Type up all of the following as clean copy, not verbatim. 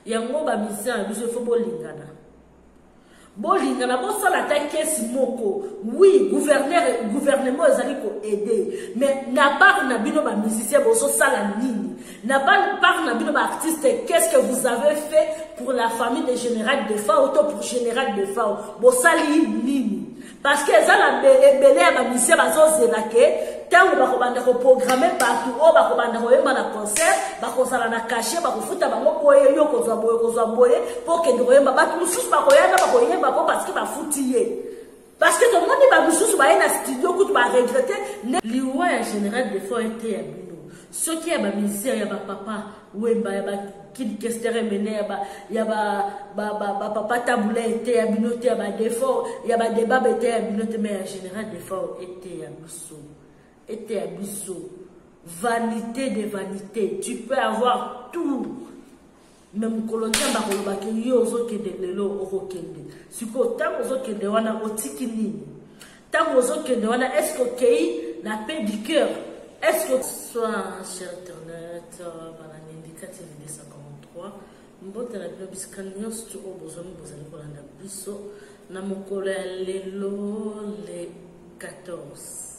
yango ba musicien biso faut bolingana bolingana bosala ta kesi moko oui gouvernement ezali ko aider mais na part na bino ba musicien boso sala nini na part na bino ba artiste qu'est-ce que vous avez fait pour la famille de Général Defao ou pour Général Defao bosali nini parce que ça la belé ba musicien bazozela ke tango bakobanda ko programmer partout o bakobanda ko yemba na concert bakosala na cacher bakofuta bango koye yo kozwa boye pour que ndo yemba batu mususu bakoyana bakoyemba ko parce que bafutiye parce que tout le monde ba mususu ba na studio ko ba regretter liwa ya Général Defao était ya bino ce qui est ba musicien ya ba papa wemba ya ba kid kestere mene ya ba papa tabula était ya bino te ya ba Defao ya ba débat était ya bino te mais Général Defao était ya biso. Était abisso, vanité de vanité. Tu peux avoir tout. Même colonia bakoloba ke yo ozokende lelo okokende. Siko tango ozokende wana otiki nini? Tango ozokende wana est-ce que kei la paix du cœur? Est-ce que soit cher internet bana indicatif de 53 mbote la bio biskanyo stu obozomi bozali kolanda biso na mokolo ya lelo le 14.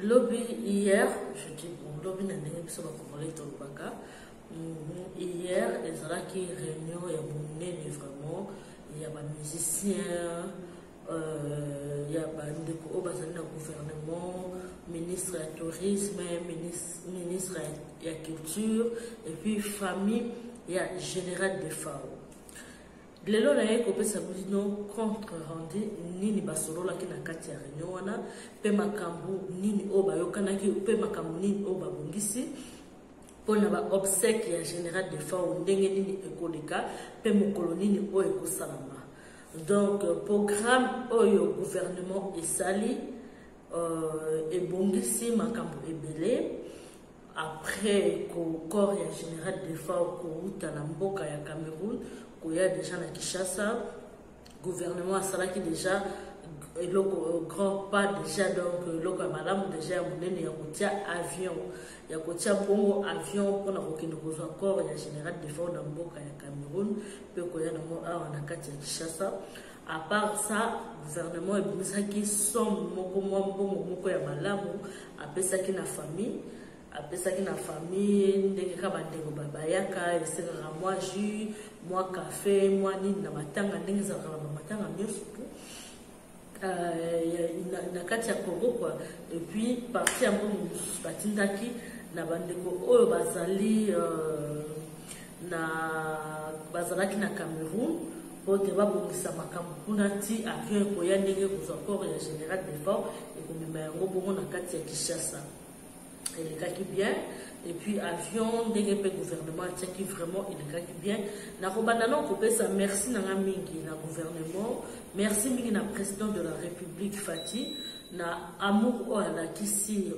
Lobby hier, je dis bon, lobby n'a pas besoin de parler de l'Obaka. Hier, les gens qui réunion, il y a vraiment, il y a des musiciens, il y a des gouvernement, ministre du tourisme, ministre de la culture, et puis famille, il y a Général Defao. Lelo na ye kopesa bino contre rendu nini basolo la kina kati ya réunion wana pe makambu nini o bayokana ki pe makambu nini o babongisi pona ba obsèque ya Général Defao ndenge nini ekoleka pe mokolo nini o ekosalama. Donc programme oyo gouvernement esali ebongisi makambu ebele après ko corps ya Général Defao ko uta na mboka ya Cameroun il y a déjà na Kinshasa, le gouvernement a salaki déjà le grand pas déjà donc le madame déjà monene ya kotia avion ya kotia bongo avion pour na kokende kozwa corps ya Général Defao na mboka ya Cameroun pe ko ya na mo awa na kati ya Kinshasa. À part ça, le gouvernement a bisaki somme moko ya malamu apesaki na famille. Apesaki na famille ndenge ka bandeko babayaka esekaka moi jus moi café moi nini na matanga ndenge ezalaka na matanga nyonso na kati ya Congo quoi. Et puis parti yango mosusu batindaki na bandeko oyo bazalaki na Cameroun po te babongisa makambo kuna ti avion ekoya ndenge kozwa corps ya Général Defao ekomema yango bongo na kati ya Kinshasa. Il est bien et puis avion dès que le gouvernement qui vraiment il est bien na robandana ko pesa merci na mingi na gouvernement merci mingi na président de la République Fati na amour o ala kisi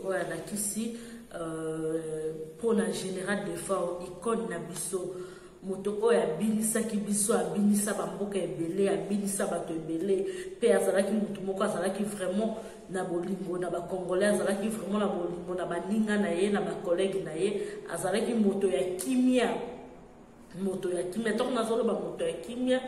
pour la Général Defao icône na biso moto oyo abinisaki biso abinisa bamboka ebele abinisa bato ebele pe azalaki moto moko azalaki vraiment na bolingo na ba congolais azalaki vraiment na bolingo na baninga na ye na ba collègue na ye azalaki moto ya kimia donc nazoloba moto ya kimia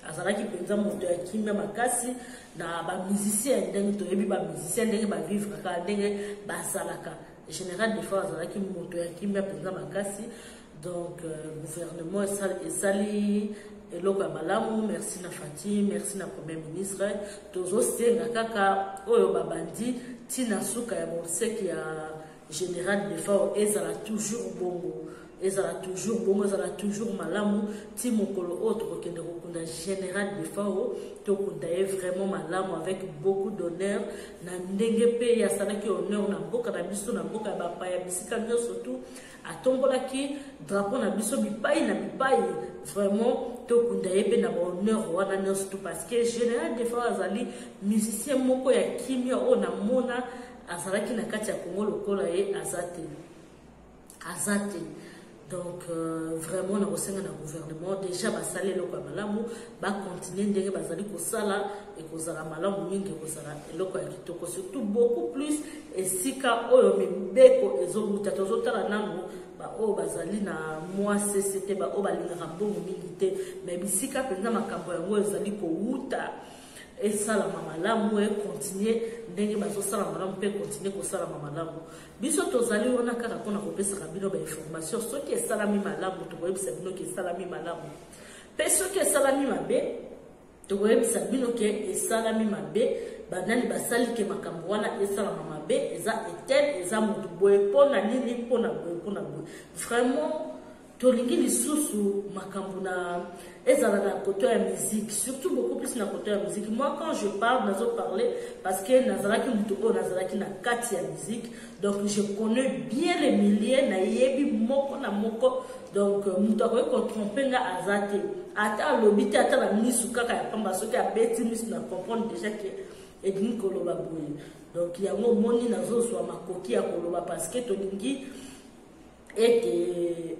azalaki penza moto ya kimia makasi na ba musicien ndenge toyebi ba musicien ndenge ba vivre kaka ndenge bazalaka Général Defao azalaki moto ya kimia penza makasi. Donc, gouvernement esali eloko ya malamu, merci na Fati, merci na Premier ministre. Tozo senga kaka oyo babandi tina suka ya moseki ya Général Defao ezala toujours bongo. Ezala toujours malamu ti mokolo autre kokende kokunda Général Defao to kunda vraiment malamu avec beaucoup d'honneur na ndenge pe ya salaki honneur na mboka na biso na mboka ya bapa ya bisika nyonso surtout atombolaki drapeau na biso bipai vraiment to kunda pe na honneur wana nyonso tout parce que Général Defao azali musicien moko ya kimia o na mona azalaki na kati ya Congo lokola ye azate Donc, vraiment, na kosenga na gouvernement, déjà, basali eloko ya malamu, continuer ndenge bazali kosala, et kozala malamu mingi, kozala eloko ya kitoko, surtout beaucoup plus, esika oyo mibeko ezomuta, tozotala nanu, oyo bazali na moi CCT, oyo balingaka mbongo mingi te, mais bisika penza makambo yango ezali kouta, esalama malamu, et continuer ndenge bazosala malamu, pe continuer kosala malamu. Biso tozali wana kaka pona kopesaka bino ba information soki esalami malamu tokoyebisa bino ke esalami malamu pe soki esalami mabe tokoyebisa bino ke esalami mabe banani basali ke makambo wana esalama mabe eza etel eza motu boye pona nini pona boye vraiment tolingi lisusu makambo na ezala na côté ya musique, surtout beaucoup plus na côté ya musique. Moi quand je parle nazo parler parce que nazalaki mutu o nazalaki na kati ya musique, donc je connais bien les milliers na yebi moko na moko, donc mutu akoki kotrompe nga azate ata lobite ata la misu kaka ya pamba soki abeti misu na comprendre déjà que edini koloba boye, donc yango moni nazozwa makoki ya koloba parce que tolingi et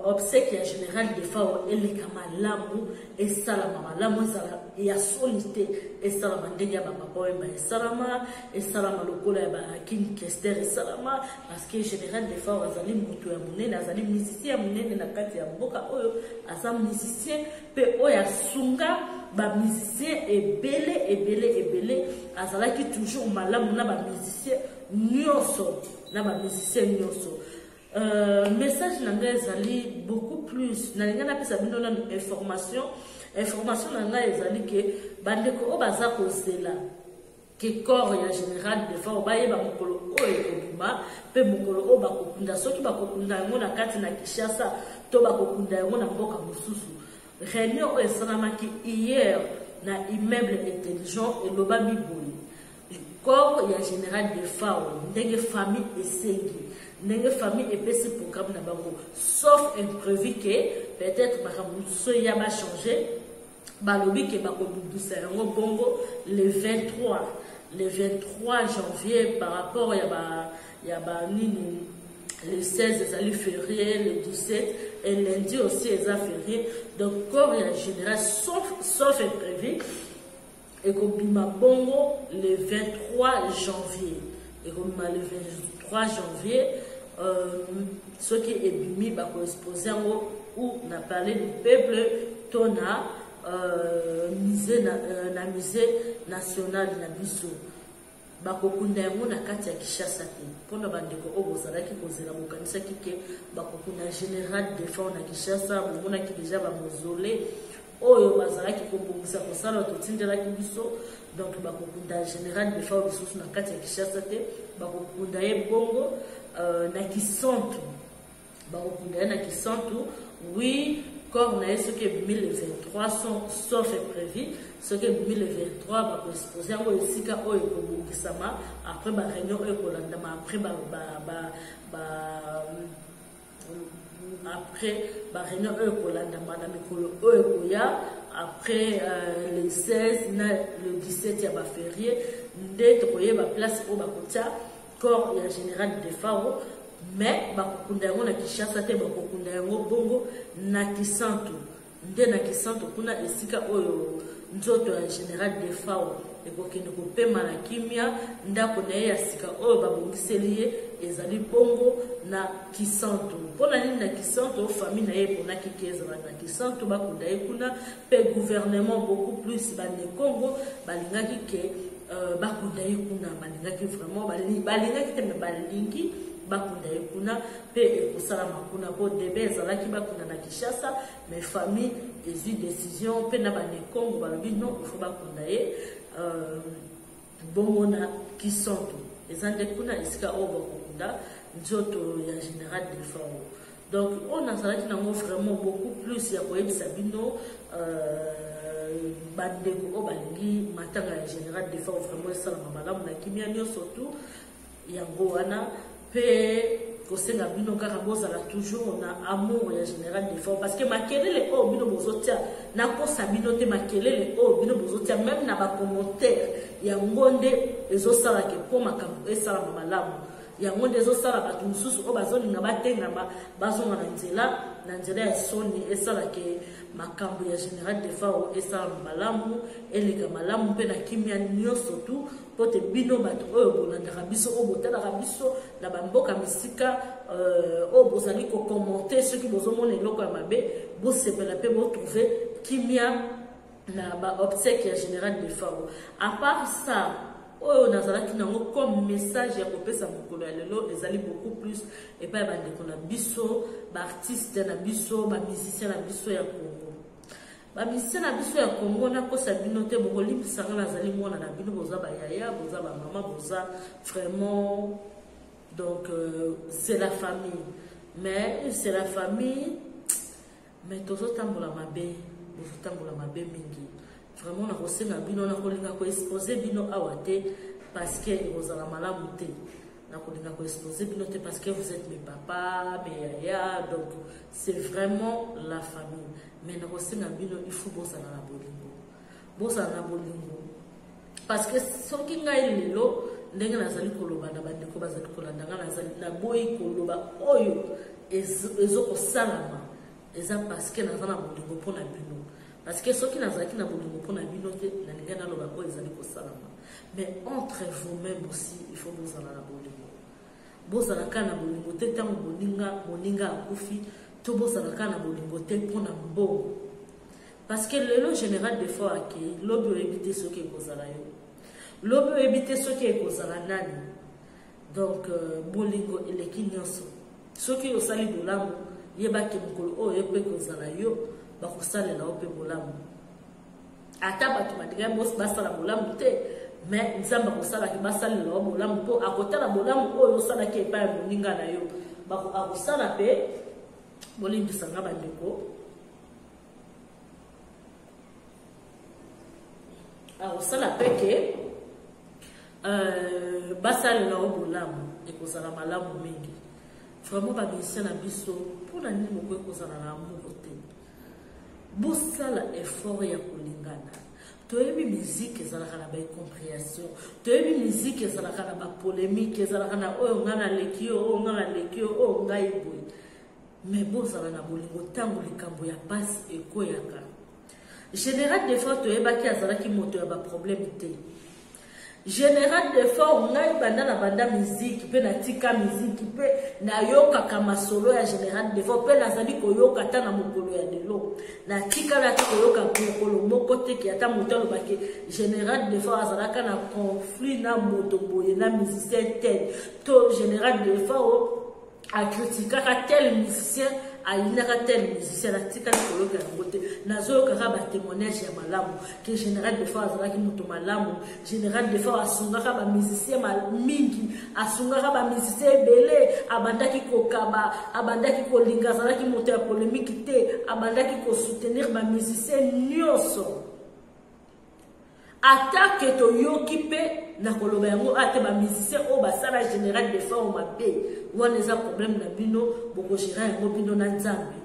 obsèque en général des fois et les kamalamu et salama malamu et a solité et salama ndenge ba papa et salama et salama lokola ba king kester et salama parce que général des fois azali mutu ya munene azali musicien munene na kati ya mboka oyo asa musicien pe oya sunga ba musicien ebele azalaki toujours malamu na ba musicien nyonso na ba musicien nyonso. Message nanga ezali beaucoup plus na linga na pesa bino na information nanga ezali ke bandeko o baza kozela ke corps ya général de fois bayeba mokolo oyo ekobima pe mokolo o bakokunda soki bakokunda yango na kati na Kinshasa to bakokunda yango na mboka mosusu. Réunion oyo esalamaki hier na immeuble intelligent eloba miboyi corps ya général de fois ndenge famille esengi ndenge famille epesi programme na bango sauf imprévu que peut-être bakamuso ya ba changer balobi ke bakodusa yango bongo le 23 janvier par rapport ya ba nini le 16 ezali férié, le 17 et lundi aussi eza férié, donc corps ya général sauf imprévu et kobima bongo le 23 janvier et kobima le 23 janvier ce qui est bimi ba exposé où on a parlé du peuple tona musée national na biso bakokunda yango na kati ya Kinshasa te pona bandeko oyo bozalaki kozela bokanisa kike bakokunda général de fois na Kinshasa bomonaki déjà ba mausolée oyo bazalaki kobongisa kosala totindelaki biso, donc bakokunda général de fois biso na kati ya Kinshasa te bakokunda ye bongo na Kisantu bakokunda na Kisantu. Oui, corps na ce que 2023 sauf prévu ce que 2023 va exposer en esika oyo ekobongisama après ba réunion oyo kolandama après après ba réunion oyo kolandama na mikolo oyo koya après le 16 na le 17 ya ba férié nde tokoyeba place oyo bakotia corps ya général de Fao, mais bakokunda yango na Kinshasa te bakokunda yango bongo na Kisantu nde na Kisantu kuna esika oyo nzoto ya général de Fao ekokende kopema na kimia ndako na ye ya sika oyo babongiseli ye ezali bongo na Kisantu. Mpona nini na Kisantu famille na ye ponaki ke ezala na Kisantu bakunda ye kuna pe gouvernement beaucoup plus bane Congo balingaki ke bakunda ye kuna balingaki vraiment balingaki te me balingi bakunda ye kuna pe ekosalama kuna po debe ezalaki bakunda na Kinshasa mais famille ezwi décision pe na bane Congo balobi non il faut bakunda ye bongo na Kisantu ezande kuna esika oyo bakokunda nzoto ya général de Fao. Donc on azalaki nango vraiment beaucoup plus ya koyebisa bino bandeko oyo balingi matanga ya général de Fao vraiment esalama malamu na kimia nyonso surtout yango wana pe kosenga bino kaka bozala toujours na amour ya général de Fao parce que makelele oyo bino bozotia nakosa bino te makelele oyo bino bozotia même na bacommentaire yango nde ezosalaka mpo makambo esalama malamu yango ndezo sala bato mususu o bazolinga batenga bazonga na nzela ya soni esalake makambo ya général de fao esala malamu eleka malamu mpe na kimia nyonso tu po te bino bato oyo bolandaka biso oyo botalaka biso na bamboka misika oyo bozali kokommente soki bozomona eloko ya mabe bosepela mpe botrouve kimia na baobsèque ya général de fao. À part ça oyo nazalaki nango comme message ya kopesa mokolo ya lelo ezali beaucoup plus epai bandeko na biso baartiste na biso bamusicien na biso ya Congo. Bamusicien na biso ya Congo nakosa bino te bokolimbisanga nazali mwana na bino boza bayaya boza bamama boza vraiment donc c'est la famille mais c'est la famille mais tozotambola mabe mingi vraiment na kosenga bino na kolinga ko exposer bino awate parce que ezala malamu te na kolinga ko exposer bino te parce que vous êtes mes papas mes yaya donc c'est vraiment la famille mais na kosenga bino il faut bozala na bolingo parce que soki ngai lelo ndenge nazali koloba na bandeko bazali kolanda nga nazali na boyi koloba oyo ezokosalama eza parce que naza na bolingo mpona bino. Parce que ceux qui n'ont pas de bolingo na bino te na ninga na loba ko ezali ko salama. Mais entre vous-même aussi il faut vous en la bolingo. Bozala kana bolingo te tango moninga akufi to bozala kana bolingo te pona mbongo. Parce que le général de fois qui lobi éviter ce qui kozala yo. Lobi éviter ce qui kozala nani. Donc bolingo eleki nyonso. Ceux qui osali bolango yebaki mukolo o yepe kozala yo. Bakosalela ope bolamu ata bato badiga mos basala bolamu te mais nzamba kosala ki basalela o bolamu po akotala bolamu oyo sala ki epa ya moninga na yo bako akosala pe bolimbisa nga bandeko akosala pe ke basalela o bolamu ekozala malamu mingi vraiment bamusicien na biso mpona nini moko ekozala na amour te bosala effort ya kolingana toyebi musique ezalaka na baincompréhension toyebi musique ezalaka na bapolémique ezalaka na oyo nga na leki yo oyo nga na leki yo oyo ngai boye mais bozala na bolingo ntango likambo ya pasi ekoyaka général de fois toyebaki azalaki moto ya baproblème te général de fois ngai banda na banda musique pe na tika musique pe na yoka masolo ya général de fois pe nazali koyoka ta na mokolo ya lelo na tika na koyoka mokolo moko te ki ata moto alobaki général de fois azalaka na conflit na moto boye na musicien tel to général de fois a critiquaka tel musicien alinaka tel musicien atika koyoka yango te nazoyoka ba témoignage ya malamu que général de fois azalaki moto malamu général de fois asungaka ba musicien mingi asungaka ba musicien ebele abandaki kokaba abandaki kolinga azalaki moto ya polémique te abandaki ko soutenir ba musicien nyonso attaque to yoki pe na koloba yango ate ba musicien o basala général de fois o mabe wana eza problème na bino boko gérer yango bino na nzambe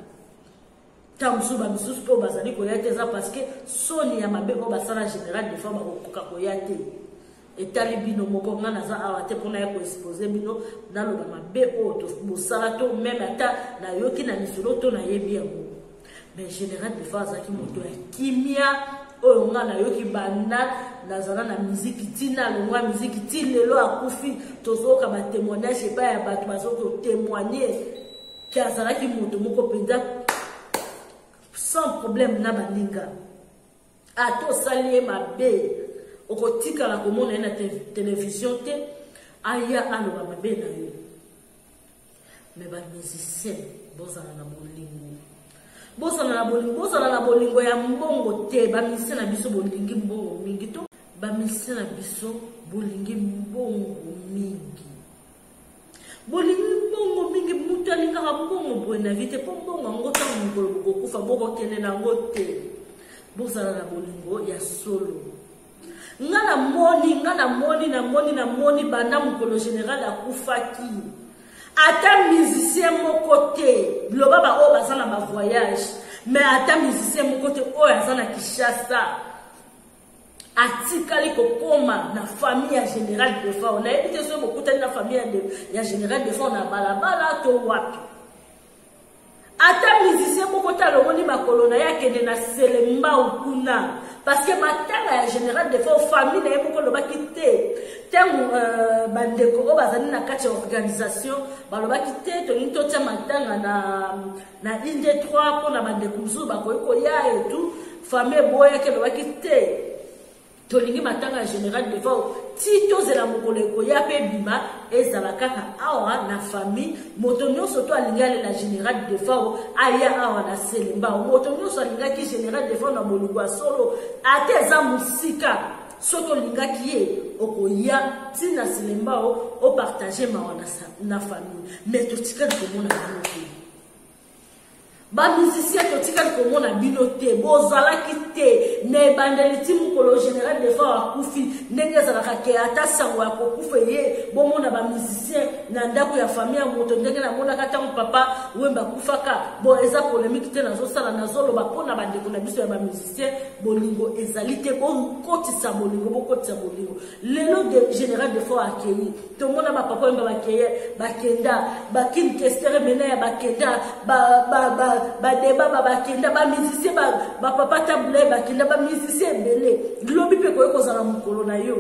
tamusu ba misusu po bazali koya te eza parce que soni ya mabe o basala général de fois bakokoka koya te etali bino moko nga naza awa te mpona ya koexpose bino naloba mabe oyo bosala to meme ata nayoki na misolo to nayebi yango mais général de fois azalaki moto ya kimia oyo nga nayoki banda nazala na miziki tina longwa miziki ti lelo akufi tozoka ba témoignage epa ya bato bazoko témoigner ki azalaki moto moko mpenza sans problème na baninga atosali ye mabe okotikala komona ye na télévision te aya aloba mabe na yo mais bamusicien bozala na bolingo bozala na bolingo ya mbongo te bamusicien na biso bolingi mbongo mingi to bamusicien na biso bolingi mbongo mingi mutu alingaka mbongo boye na vie te mpo mbongo yango ntango mokolo bokokufa bokokende nango te bozala na bolingo ya solo nga namoni banda mokolo général akufaki ata musicien moko te loba ba oyo baza na bavoyage mais ata musicien moko te oyo aza na Kinshasa atikali kokoma na famille ya général de fa on a évité ce beaucoup na famille ya général de fa on a balabala to wapi ata musicien beaucoup ta lomoni makolo na yake na selemba ukuna parce que matanga ya général de fa famille na yeko lo bakité tangu bandeko o bazani na kati organisation balobaki te to nto tia matanga na inde 3 pour na bandeko mzu bakoyiko ya et tout famille boya ke lobaki te tolingi matanga général de fa tito zela mokoleko ya pe bima ezala kaka awa na famille moto nyonso to alingale la général de fa aya awa na selemba moto nyonso alingaki général de fa na molugwa solo ate za musika soto lingaki ye okoya tina selemba o partager mawa na famille mais totikali komona bino ba musicien totikali komona bino te bozalaki te ne bandeli ti mokolo général de fa akufi ndenge ezalaka ke ata sango ya kokufa ye bomona ba musicien na ndako ya famille ya moto ndenge namonaka ntango papa wemba akufaka bo eza polémique te nazosala nazoloba mpona bandeko na biso ya ba musicien bolingo ezali te bokotisa bolingo bokotisa bolingo lelo de général de fa akei tomona bapapa wemba bakenda bakinkestere mena ya bakenda débat bakenda ba musicien ba papa table bakenda ba musicien belé lobi pe ko kozala mukolo na yo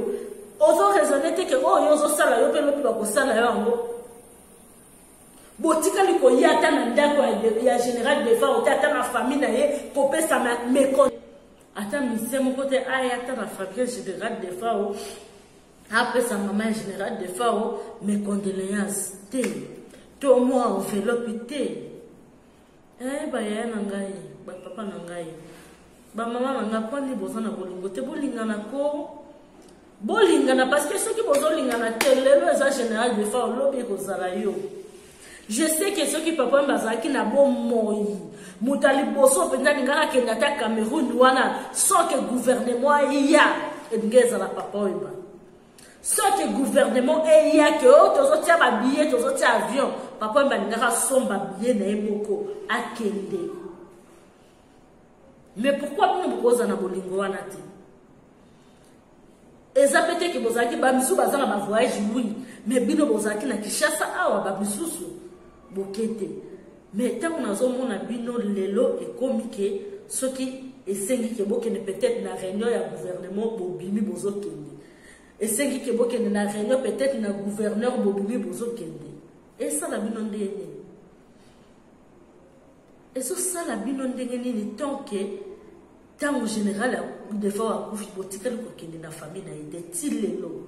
ozo raisonner te ke yo zo sala yo pe lobi ba ko sala yango botika liko yata na ndako ya général de fa ota na famille na ye ko pesa me kon ata musicien mo kote ayata na famille général de fa après sa maman général de fa mes condoléances te to moi enveloppe te ba ya na ngai ba papa na ngai ba mama na ngai poni bozana bolingo te bolingana ko bolingana parce que ceux qui bozolingana te lelo eza général de fa lobi kozala yo je sais que ceux qui papa mbazaki na bon moi mutali boso penza ngaka kenda ta Cameroun wana sans que gouvernement ya ngeza la papa oiba sans que gouvernement ya que tozo tia ba billet tozo tia avion papa mbangaka somba billet na emoko akende. Mais pourquoi nous poser na bolingo wana te eza pete ke bozaki ba misu bazana ba voyage oui mais bino bozaki na Kinshasa awa ba misusu bokete mais tant qu'on a zomona bino lelo ekomike soki esengi ke bokene peut-être na réunion ya gouvernement bobimi bozokende esengi ke bokene na réunion peut-être na gouverneur bobimi bozokende et ça la bino ndenge et ça la bino ndenge ni tant que tant général de fois botikali kokende na famille na ide tilelo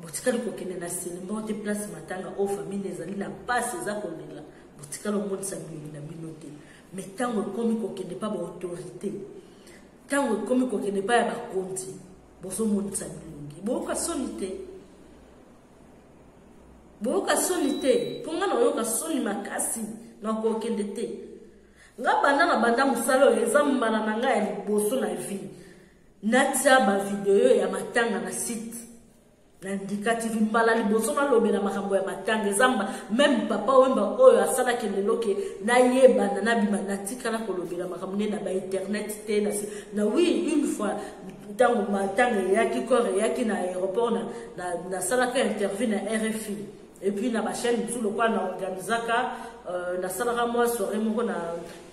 botikali kokende na selemba te place matanga o famille ezali na passe za kolela botikali monisa bino na bino te mais tant komi kokende pa ba autorité tant komi kokende pa ya ba konti bozo monisa bino boka sonité ponga na yoka soni makasi na kokende te nga banda na banda musalo ezambana na nga ya liboso na vie natia ba video ya matanga na site na Ndika TV mbala liboso na lobela makambo ya matanga ezamba même papa wemba oyo asala keleloke na yeba na bima natika na kolobela makambo na ba internet te na oui une fois tango matanga yaki corps yaki na aéroport na sala ka interview na RFI et puis na ba chaîne tout le quoi na organisaka na salaka moi soirée moko na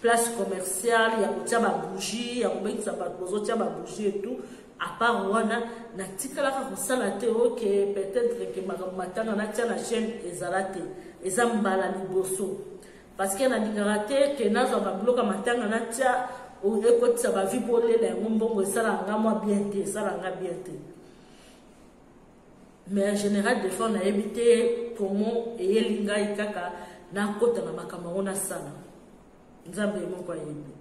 place commerciale ya kotia ba bougie ya kobekisa ba kozotia ba bougie et tout à part wana na tikalaka kosala te ok peut-être que matanga na tia na chaîne ezalate ezambala liboso parce que na lingara te que nazo ba bloka matanga na tia o ekotisa ba vibolela yango mbongo esala nga moi bien te esala nga bien te mais en général des fois on a évité comment et elinga ikaka na kota na makambo na sana nzambe moko ayebi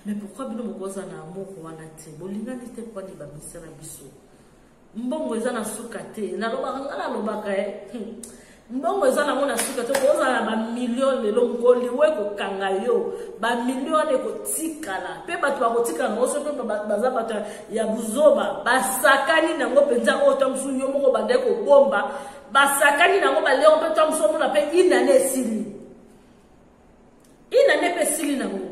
mais pourquoi bino mokoza na amour wana te bolinga nite kwa ni ba misera biso mbongo eza na suka te na loba ngala lobaka mbongo eza na mona suka te koza na ba million lelo ngoli we ko kanga yo ba million e ko tikala pe batu ba ko tikala oso pe baza batu ya buzoba basakani na ngo penza oto msu yo moko bande ko bomba basakani na ngo ba leo pe to mso mona pe inane sili na ngo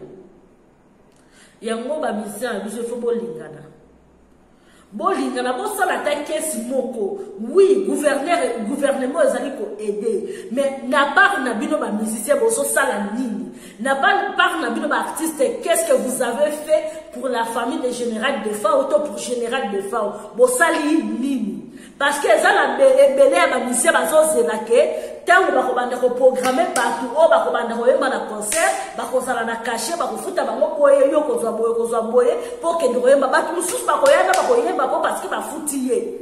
yango ba misera biso fo bolingana bolingana bosala ta kesi moko oui gouvernement ezali ko aider mais na part na bino ba musicien boso sala nini na part na bino ba artiste qu'est-ce que vous avez fait pour la famille de Général Defao auto pour Général Defao bosali nini parce que ezala ebele ya ba musicien bazozela ke tango bakobanda ko programmer partout o bakobanda ko yemba na concert bakozala na cachet bakofuta bango boye yo kozwa boye pour que ndoyemba batu mususu bakoyana bakoyemba po parce que bafuti ye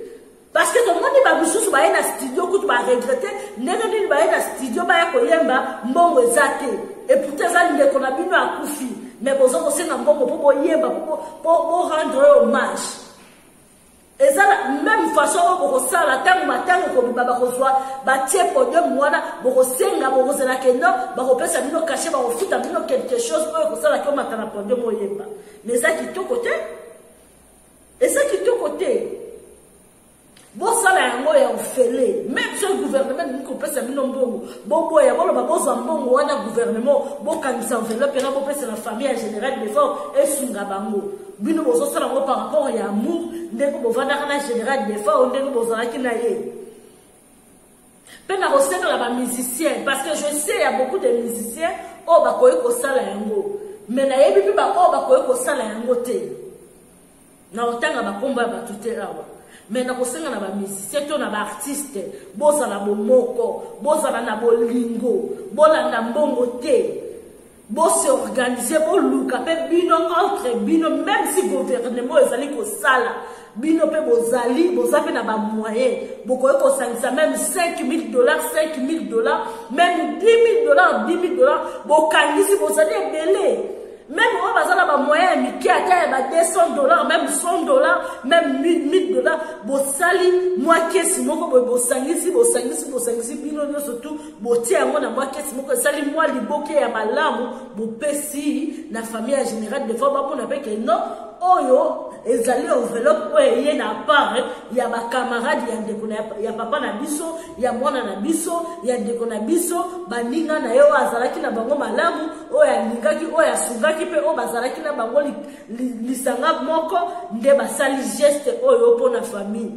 parce que tout le monde ba mususu ba na studio kutu ba regretter ndenge nini ba na studio ba koyemba mbongo ezate et pourtant ça ndeko na bino akufi mais bozo ko senga mbongo po boyemba po rendre hommage. Et ça, même façon, pour ça, la terre matin, pour le baba reçoit, bâtir podium, moi, pour senga, pour la keno, pour passer à nous cacher, pour foutre à nous quelque chose, pour ça, la comme matin, la podium, moyemba. Mais ça qui est au côté, et ça qui est au côté. Bon, ça, là, moi, il y a un fêlé. Même si le gouvernement, nous comprenons, c'est un bon, bon, il y a un bon, on a un gouvernement, bon, quand ils s'enveloppent, il y a un la famille en général, des fois, et Sungabango. Bino bozo sala ngo par rapport à amour ndeko bovanda kana général des fois ndeko bozala kina ye pe na kosenga la ba musicien parce que je sais il y a beaucoup de musiciens o ba koyi ko sala yango mais na yebi pe ba o ba koyi ko sala yango te na otanga ba komba ba tutera wa mais na kosenga na ba musicien to na ba artiste bozala bomoko bozala na bolingo bolanda mbongo te. Bon se organiser, bon luka, pe bino entre bino, même si gouvernement ezali ko sala, bino pe bozali, bozape na ba moyen, bokoye ko sangisa même $5,000, $5,000, même $10,000, bokangisi bozali ebele. Même on va avoir des moyens qui $200, même $100, même $1,000, bosali moi kesi moko bosangisi bino surtout botia ngona moi kesi moko sali moi liboke ya malamu bopesi na famille en général des fois ba pona pe que non oyo ezali enveloppe oye na part ya ba camarade ya ndeko ya papa na biso ya mwana na biso ya ndeko na biso baninga na yo azalaki na bango malamu oya lingaki oya sungaki pe o bazalaki na bango lisanga moko nde basali geste oyo pona famille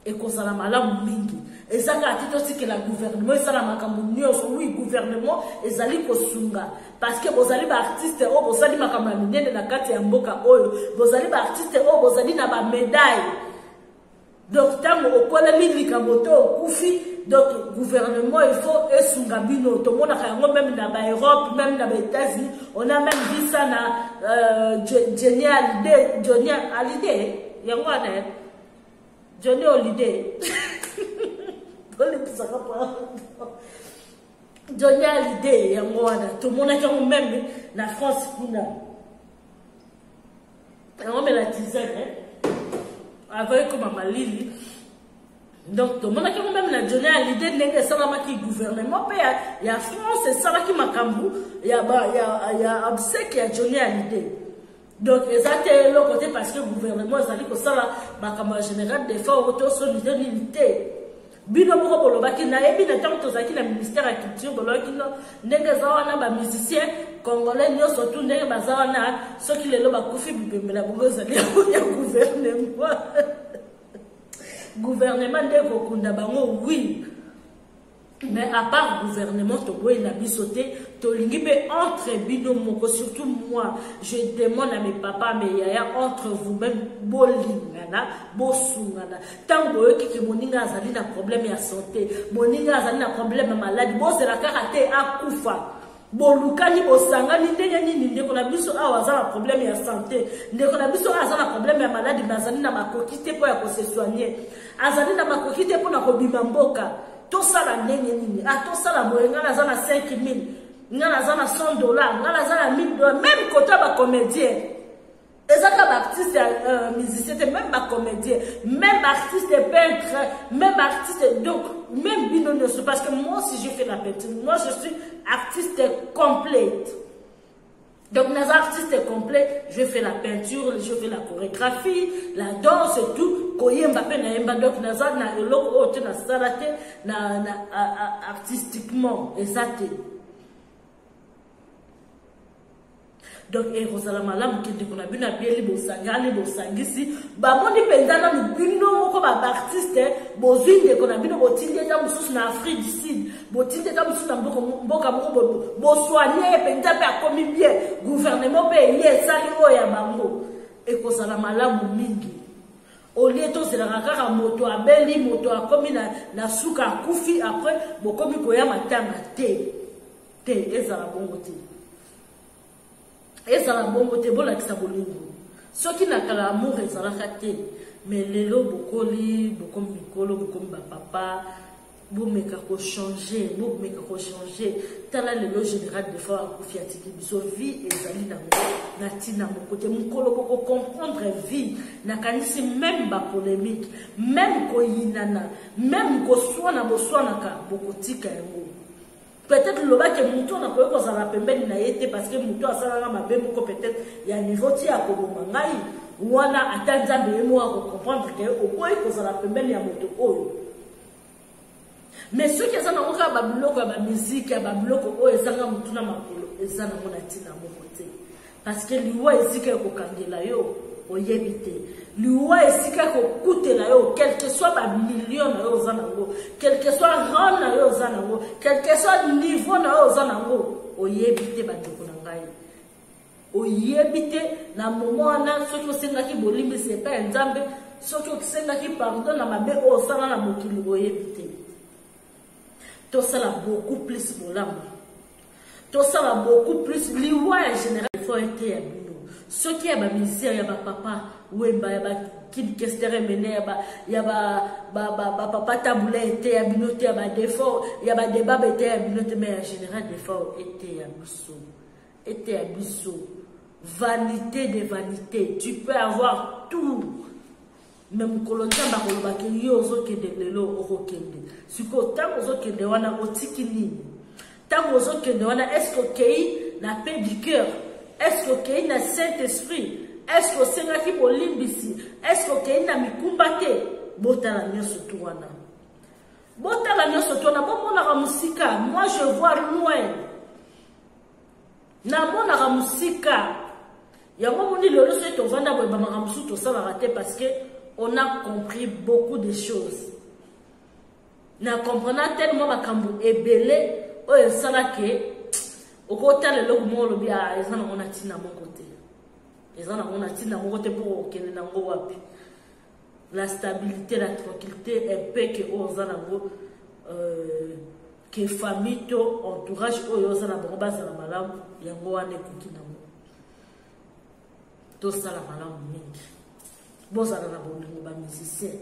et kozala malamu mingi ezaka atito sike la gouvernement ezala makambo nyonso oui gouvernement ezali kosunga parce que bozali ba artiste o bozali makambo ya minene na kati ya mboka oyo bozali ba artiste o bozali na ba médaille donc tango okoleli likambo to okufi donc gouvernement il faut esunga bino to mona yango même na ba Europe même na ba États-Unis on a même vu ça na Johnny Hallyday yango ana Johnny Hallyday Johnny Hallyday yango wana to mona yango même na France kuna yango me la tisane avec comme Malili donc to mona yango même na Johnny Hallyday ndenge salama ki gouvernement pe ya France salama ki makambu ya absek ya Johnny Hallyday. Donc, exactement le côté parce que le gouvernement a dit que ça, la Caméra générale des fois, auto solidarité. Bino pour bolobaki na ebi na tant tozaki na ministère de la culture bolobaki no ndenge zawana ba musicien congolais nyo surtout ndenge bazawana soki lelo bakufi bipembela bongo zali ya gouvernement ndeko kunda bango oui. Mais à part gouvernement, il a bisoté, entre bino moko, surtout moi, je demande à mes papas, mes yaya, entre vous-même, bolingana, bosungana. Tant que qui moninga azali na problème ya santé, moninga azali na problème maladie, bo c'est la karaté à koufa. Bolukani bosangani ndenge nini ndeko na biso awa azala problème ya santé, ndeko na biso azala problème ya maladie, bazali na makokite po ya ko se soigner. Azali na makokite po na ko bima mboka. Tout ça la nini tout ça la moyenga na zana 5,000 ngana zana $100 ngana zana $1,000 même côté ba comédien ezaka ba artiste musicien même ba comédien même artiste peintre même artiste donc même binono parce que moi si je fais la peinture moi je suis artiste complète. Donc, les artistes complets, je fais la peinture, je fais la chorégraphie, la danse et tout. Koyemba pe na yemba donc naza na eloko ote na salate na artistiquement exacté. Donc ekozala malamu kende kona bina bieli bosangani bosangisi bamoni pendana no bino moko ba artiste bozwinde kona bino botindi ta mususu na Afrique du Sud botindi ta mususu na mboka moko bosoigner penda pe akomi bien gouvernement pe yesali oya bango ekozala malamu mingi olie tozela kaka moto abeli moto akomi na suka akufi après bokomi koya matanga te ezala bongo te ezala bongo te bolakisa bolingo soki na kala amour ezalaka te mais lelo bokomi mikolo bokomi bapapa bomeka changer tala lelo général de fois akufi atiki biso vie ezali na tina moko te mokolo boko comprendre vie nakanisi même bapolémique même koyinana même boswanaka bokotika yango peut-être lobaki mutu na koyo kozala pembeni na ye te parce que mutu asalaka mabe moko peut-être ya niveau ti ya koboma ngai wana ata nzambe ye mo akocomprendre ke okoyi kozala pembeni ya moto oyo mais soki eza nango kaka babiloko ya bamiziki ya babiloko oyo ezanga mutu na makolo eza nango na ntina moko te parce que liwa esika ekokangela yo oyebi te liwa esika kokutela yo quel que soit bamillion na yo oza nango quel que soit rang na yo oza nango quel que soit niveau na yo oza nango oyebi te bandeko na ngai oyebi te na momo wana soki osengaki bolimbisi epai ya nzambe soki osengaki pardon na mabe oyo osala na mokili oyebi te tosala beaucoup plus bolamu tosala beaucoup plus liwa ya général faut ete ya bino soki ya bamisère ya bapapa wemba ya bakilkestere mene ya bapapa tabula ete ya bino te ya badefort ya badebaba ete ya bino te mais ya général defort ete ya biso vanité de vanité tu peux avoir tout même kolonza bakolobaki yo ozokende lelo okokende siko ntango ozokende wana otiki nini ntango ozokende wana est-ce okei na paix du cœur est-ce okei na Saint-Esprit est-ce osengaki bolimbisi est-ce okei na mikumba te botala nyonso tu wana bomonaka mosika moi je vois loin namonaka mosika yango moni lelo soki tovanda boye bamaka mosusu tosalaka te parce que on a compris beaucoup de choses. Na comprenant tellement makambo ebele oyo esalaki okotala eloko moko olobi eza nango na ntina moko te eza nango na ntina moko te mpo okende nango wapi la stabilité la tranquillité epe ke oyo oza nango ke famille to entourage oyo oza na bango bazala malamu yango wana ekoki nango tosala malamu mingi bozala na bolingo bamusicien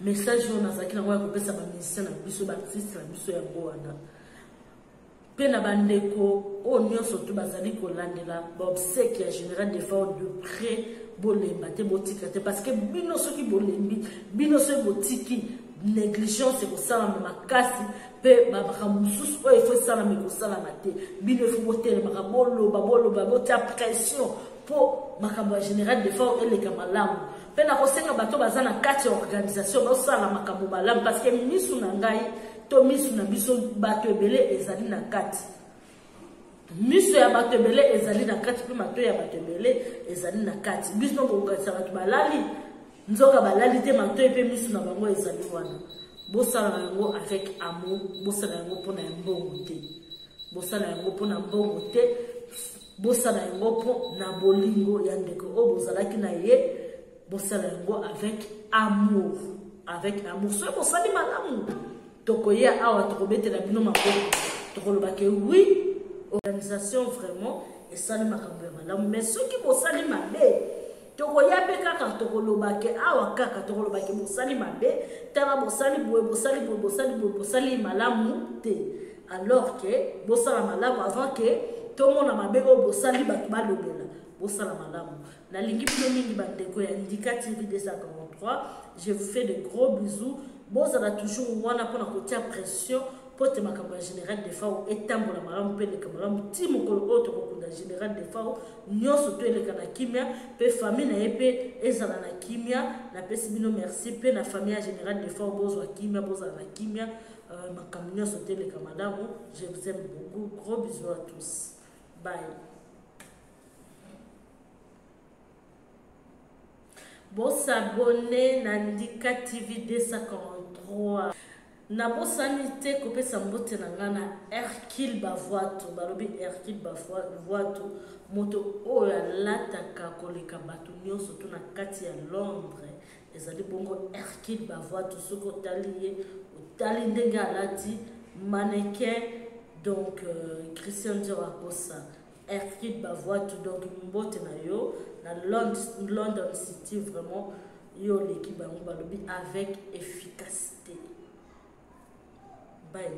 message oyo nazalaki nango ya kopesa bamusicien na biso baartiste na biso yango wana mpe na bandeko oyo nyonso to bazali kolandela baobsèque ya général de fort de près bolemba te botika te parce que bino soki bolembi bino soki botiki négligence ekosalama makasi mpe babaka mosusu oyo efo esalama ekosalama te bino efo botelemaka boloba botia pression mpo makambo ya général de fort eleka malamu mpe na kosenga bato baza na kati ya organisation basala makambo malamu parce que misu na ngai to misu na biso bato ebele ezali na kati miso ya bato ebele ezali na kati mpe mato ya bato ebele ezali na kati biso nokokanisa bato balali nzoka balali te mato mpe miso na bango ezali wana bosala yango avec amour bosala yango mpona ya mbongo te bosala yango mpona mbongo te bosala yango mpo na bolingo ya ndeko oyo bozalaki na ye bosala yango avec amour soki bosali malamu tokoya awa tokobetela bino maboko tokolobake oui organisation vraiment esali makambo ya malamu mais soki bosali mabe tokoya mpe kaka tokolobake awa kaka tokolobake bosali mabe tala bosali boye bosali malamu te alors que bosala malamu avant que tomona mabe oyo bosali bato balobela bosala malamu nalingi bino mingi bandeko ya Ndika TV 243 je vous fais de gros bisous bozala toujours wana mpona kotia pression po te makambo ya général de fao etambola malamu mpe eleka malamu ti mokolo oyo tokokunda général de fao nyonso to eleka na kimia mpe famille na ye mpe ezala na kimia napesi bino merci mpe na famille ya général de fao bozwa kimia bozala na kimia makambo nyonso to eleka malamu je vous aime beaucoup gros bisous à tous bye. Bon s'abonner Nandika TV 243. Na bo sanité kopé sambote na ngana Hercule Bavoito balobi Hercule Bavoito moto oya lataka koleka bato nyonso to na kati ya Londres ezali bongo Hercule Bavoito soko talié otali ndenge alati mannequin donc Christian Dior akosa Hercule Bavoito donc mbote na yo na London City vraiment yo l'équipe bango balobi avec efficacité. Bye,